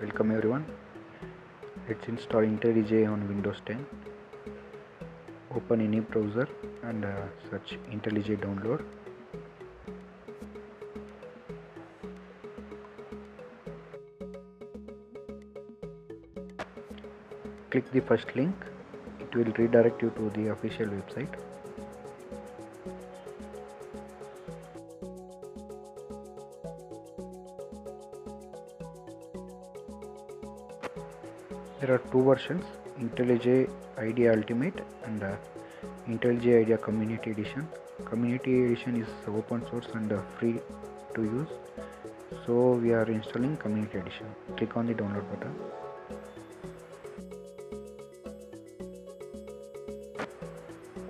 Welcome everyone. Let's install IntelliJ on Windows 10. Open any browser and search IntelliJ download. Click the first link. It will redirect you to the official website. There are two versions, IntelliJ IDEA Ultimate and IntelliJ IDEA Community Edition. Community Edition is open source and free to use. So we are installing Community Edition. Click on the download button.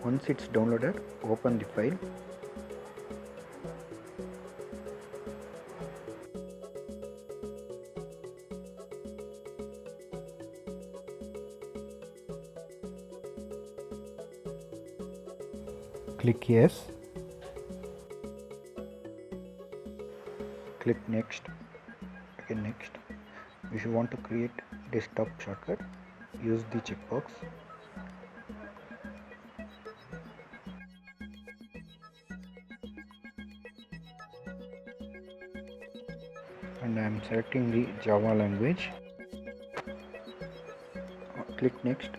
Once it's downloaded, open the file. Click yes. Click next. Again next. If you want to create desktop shortcut, use the checkbox. And I am selecting the Java language. Click next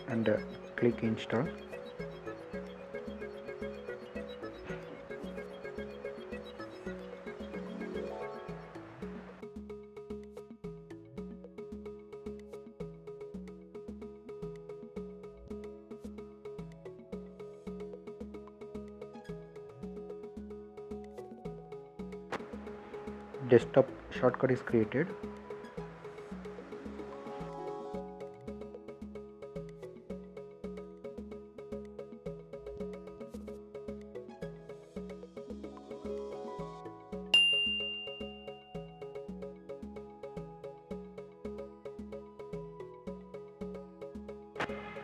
and click install. Desktop shortcut is created.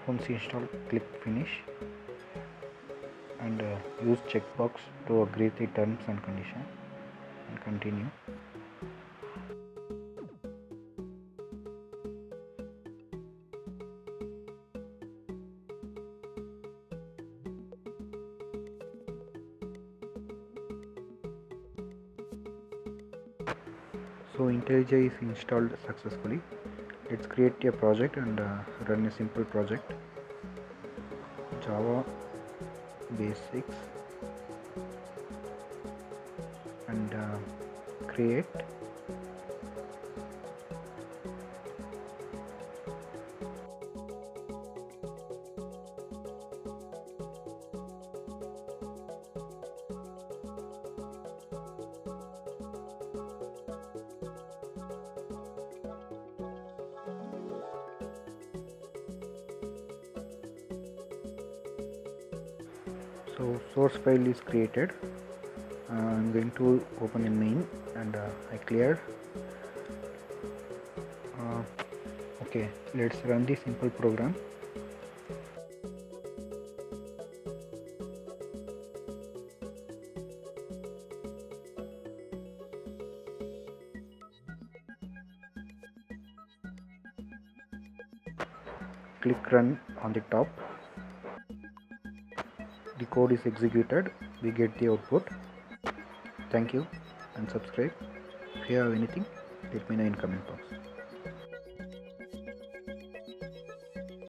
Once installed, click finish and use checkbox to agree the terms and conditions and continue. So IntelliJ is installed successfully. Let's create a project and run a simple project. Java basics and create. So source file is created. I'm going to open a main and I cleared. Okay, let's run the simple program. Click run on the top. The code is executed. We get the output. Thank you and subscribe. If you have anything, let me know in comment box.